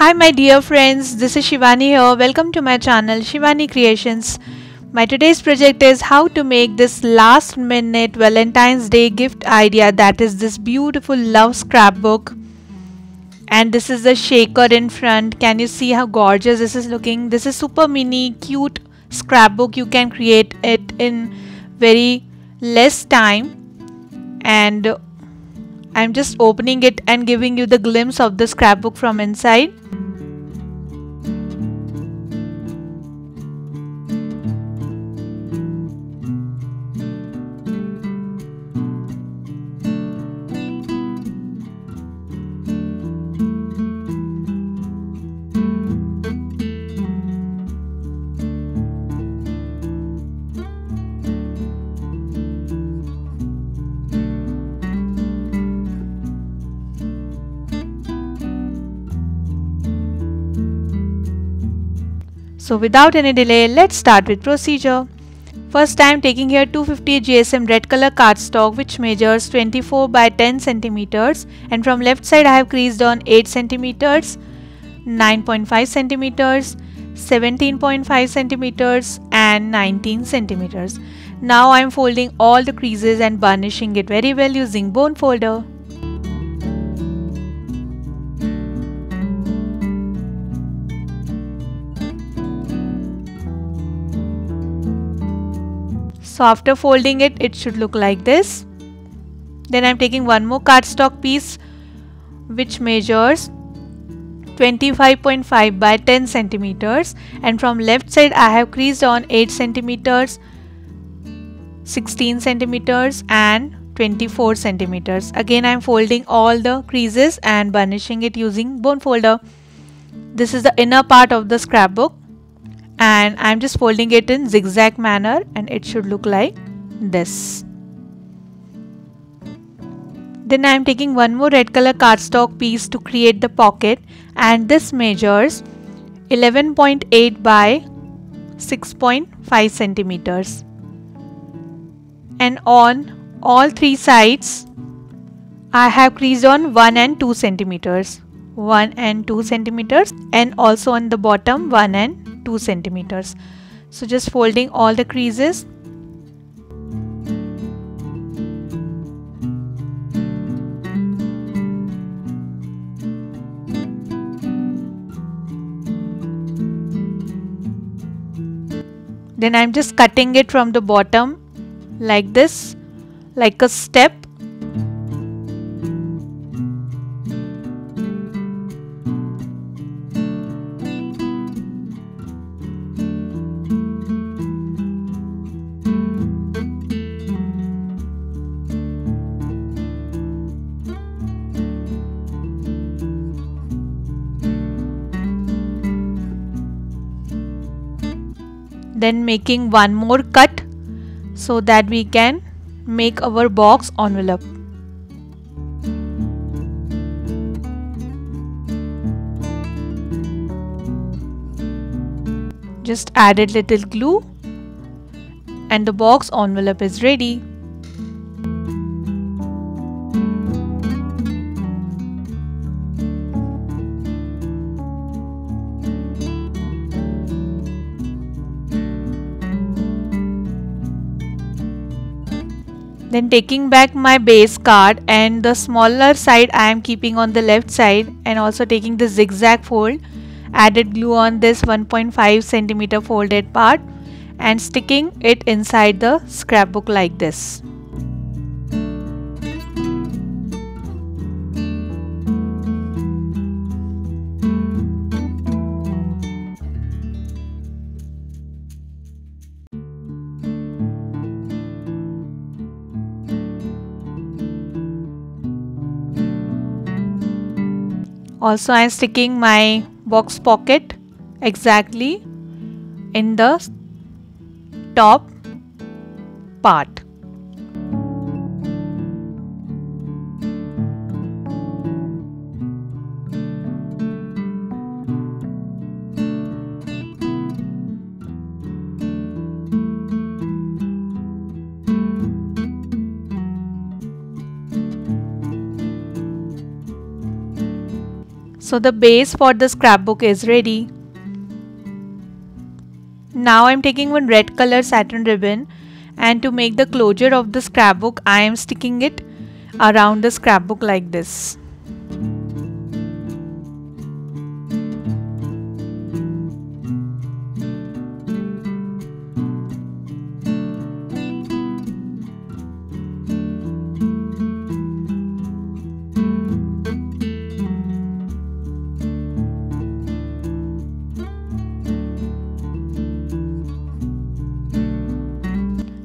Hi my dear friends, this is Shivani here. Welcome to my channel Shivani Creations. My today's project is how to make this last minute Valentine's Day gift idea, that is this beautiful love scrapbook. And this is the shaker in front. Can you see how gorgeous this is looking? This is super mini cute scrapbook. You can create it in very less time, and I'm just opening it and giving you the glimpse of the scrapbook from inside. So without any delay, let's start with procedure. First, I am taking here 250 GSM red color cardstock which measures 24 by 10 centimeters, and from left side I have creased on 8 centimeters, 9.5 centimeters, 17.5 centimeters and 19 centimeters. Now I am folding all the creases and burnishing it very well using bone folder. So after folding it, it should look like this. Then I am taking one more cardstock piece which measures 25.5 by 10 centimeters, and from left side I have creased on 8 centimeters, 16 centimeters and 24 centimeters. Again I am folding all the creases and burnishing it using bone folder. This is the inner part of the scrapbook, and I'm just folding it in zigzag manner, and it should look like this. Then I'm taking one more red color cardstock piece to create the pocket, and this measures 11.8 by 6.5 centimeters. And on all three sides I have creased on 1 and 2 centimeters. 1 and 2 centimeters, and also on the bottom 1 and 2 centimeters. So just folding all the creases. Then I'm just cutting it from the bottom like this, like a step. Then making one more cut so that we can make our box envelope. Just added little glue and the box envelope is ready. Then taking back my base card, and the smaller side I am keeping on the left side, and also taking the zigzag fold, added glue on this 1.5 centimeter folded part and sticking it inside the scrapbook like this. Also I am sticking my box pocket exactly in the top part. So the base for the scrapbook is ready. Now I'm taking one red color satin ribbon, and to make the closure of the scrapbook I am sticking it around the scrapbook like this.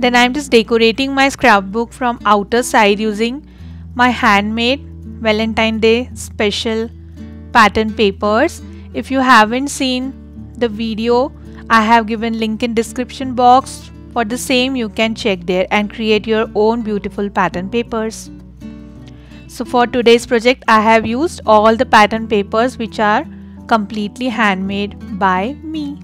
Then I am just decorating my scrapbook from outer side using my handmade Valentine Day special pattern papers. If you haven't seen the video, I have given link in description box. For the same, you can check there and create your own beautiful pattern papers. So for today's project, I have used all the pattern papers which are completely handmade by me.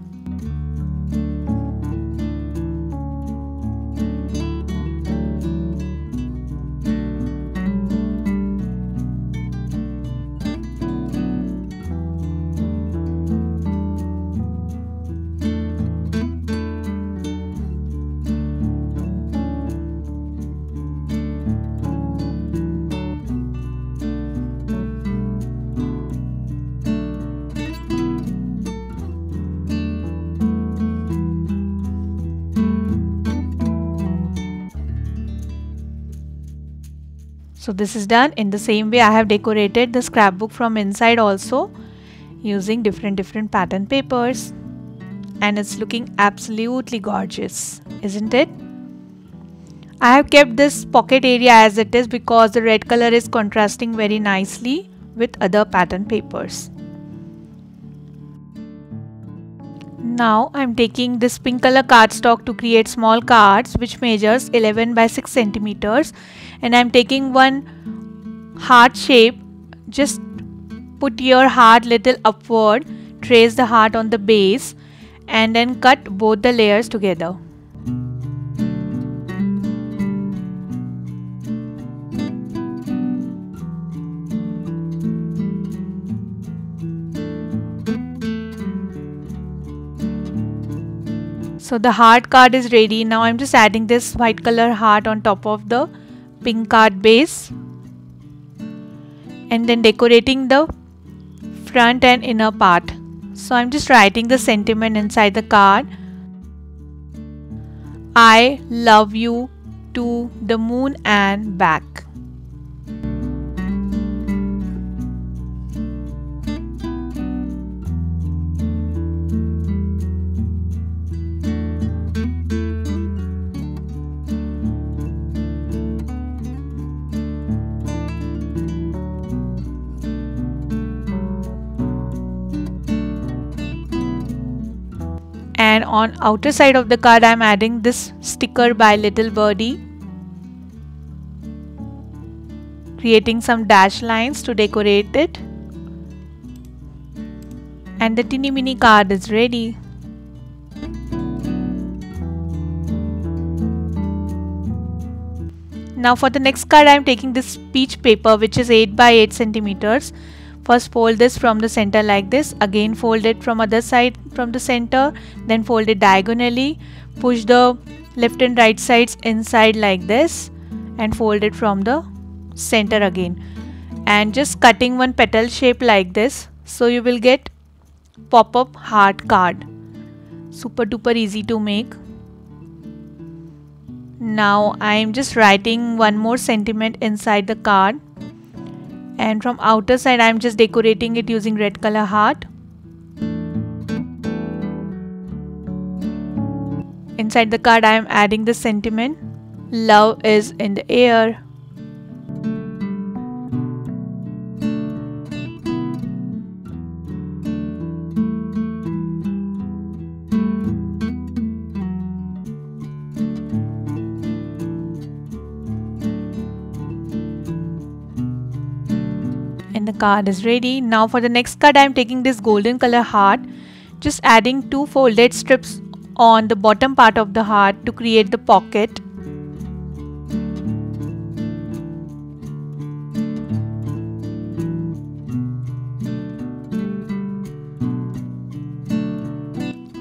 So this is done. In the same way I have decorated the scrapbook from inside also using different pattern papers, and it's looking absolutely gorgeous, isn't it? I have kept this pocket area as it is because the red color is contrasting very nicely with other pattern papers. Now I'm taking this pink color cardstock to create small cards which measures 11 by 6 centimeters, and I'm taking one heart shape. Just put your heart little upward, trace the heart on the base, and then cut both the layers together. So the heart card is ready. Now I'm just adding this white color heart on top of the pink card base, and then decorating the front and inner part. So I'm just writing the sentiment inside the card. I love you to the moon and back. And on outer side of the card I am adding this sticker by Little Birdie, creating some dash lines to decorate it, and the teeny mini card is ready. Now for the next card I am taking this peach paper which is 8 by 8 centimeters. First fold this from the center like this, again fold it from other side from the center, then fold it diagonally, push the left and right sides inside like this, and fold it from the center again, and just cutting one petal shape like this, so you will get pop-up heart card. Super duper easy to make. Now I am just writing one more sentiment inside the card, and from outer side I am just decorating it using red color heart. Inside the card I am adding the sentiment, love is in the air. And the card is ready. Now for the next card I am taking this golden color heart, just adding 2 folded strips on the bottom part of the heart to create the pocket.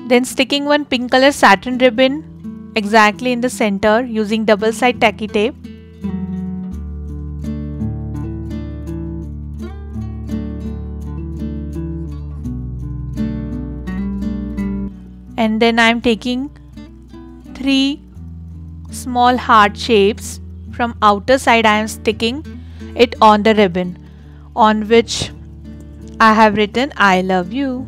Then sticking one pink color satin ribbon exactly in the center using double side tacky tape. And then I am taking 3 small heart shapes. From outer side I am sticking it on the ribbon on which I have written I love you.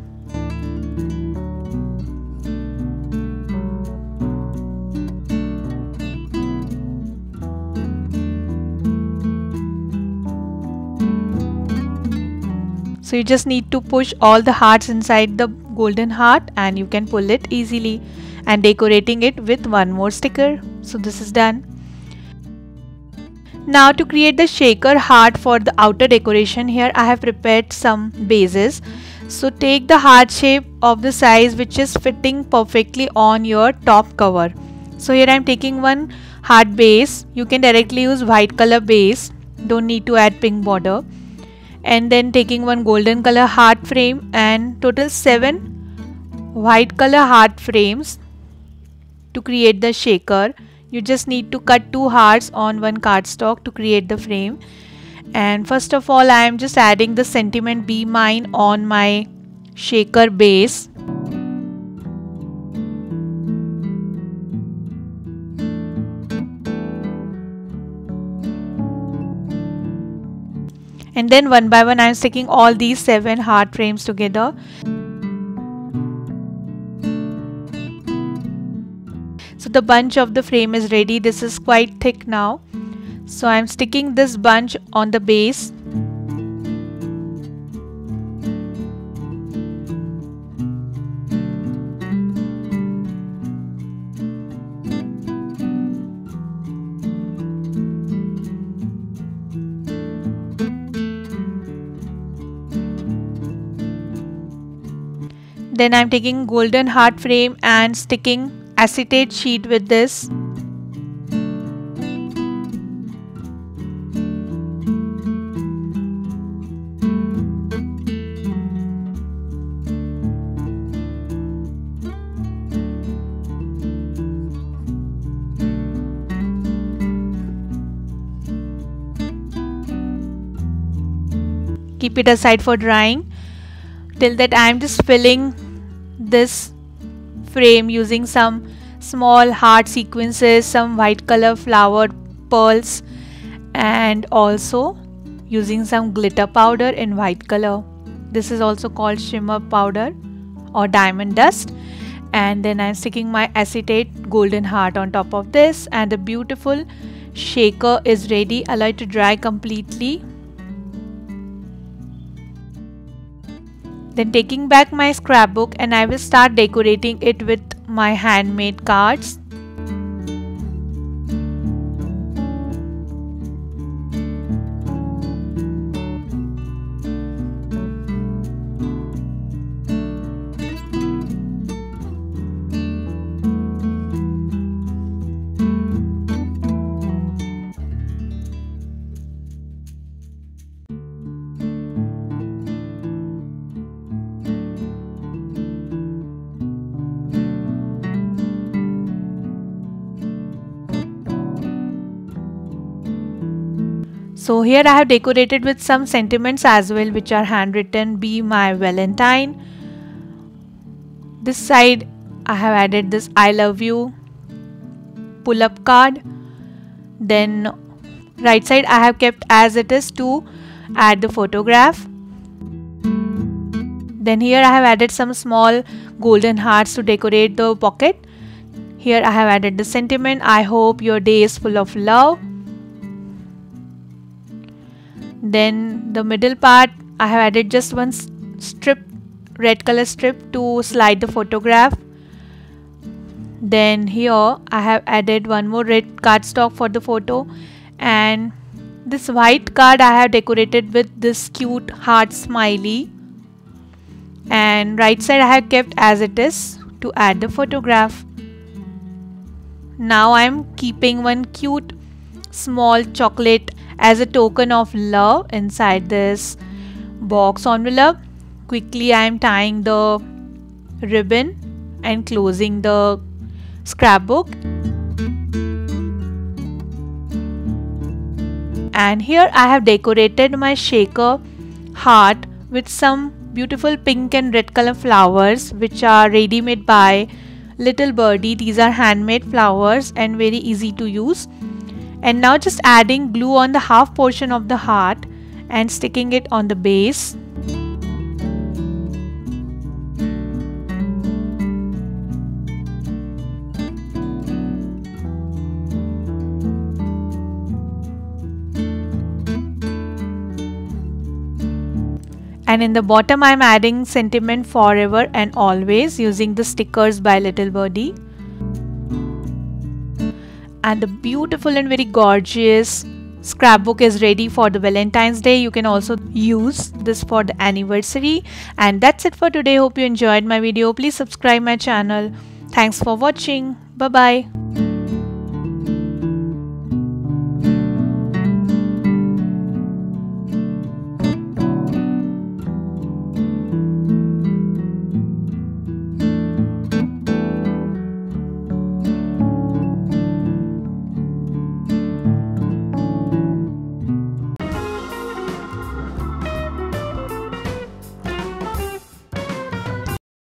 So you just need to push all the hearts inside the golden heart and you can pull it easily, and decorating it with one more sticker. So this is done. Now to create the shaker heart for the outer decoration, here I have prepared some bases. So take the heart shape of the size which is fitting perfectly on your top cover. So here I am taking one heart base. You can directly use white color base, don't need to add pink border. And then taking one golden color heart frame and total 7 white color heart frames to create the shaker. You just need to cut 2 hearts on one cardstock to create the frame. And first of all I am just adding the sentiment Be Mine on my shaker base. And then one by one I am sticking all these 7 heart frames together. So the bunch of the frame is ready. This is quite thick now. So I am sticking this bunch on the base. Then I am taking golden heart frame and sticking acetate sheet with this. Keep it aside for drying. Till that I am just filling this frame using some small heart sequences, some white color flower pearls, and also using some glitter powder in white color. This is also called shimmer powder or diamond dust. And then I'm sticking my acetate golden heart on top of this, and the beautiful shaker is ready. Allow it to dry completely. Then taking back my scrapbook, and I will start decorating it with my handmade cards. So here I have decorated with some sentiments as well, which are handwritten, Be My Valentine. This side I have added this I love you pull-up card. Then right side I have kept as it is to add the photograph. Then here I have added some small golden hearts to decorate the pocket. Here I have added the sentiment, I hope your day is full of love. Then the middle part I have added just one strip, red color strip to slide the photograph. Then here I have added one more red cardstock for the photo, and this white card I have decorated with this cute heart smiley, and right side I have kept as it is to add the photograph. Now I am keeping one cute small chocolate as a token of love inside this box envelope. Quickly I am tying the ribbon and closing the scrapbook. And here I have decorated my shaker heart with some beautiful pink and red color flowers which are ready made by Little Birdie. These are handmade flowers and very easy to use. And now just adding glue on the half portion of the heart and sticking it on the base. And in the bottom I am adding sentiment forever and always using the stickers by Little Birdie. And the beautiful and very gorgeous scrapbook is ready for the Valentine's Day. You can also use this for the anniversary. And that's it for today. Hope you enjoyed my video. Please subscribe my channel. Thanks for watching. Bye bye.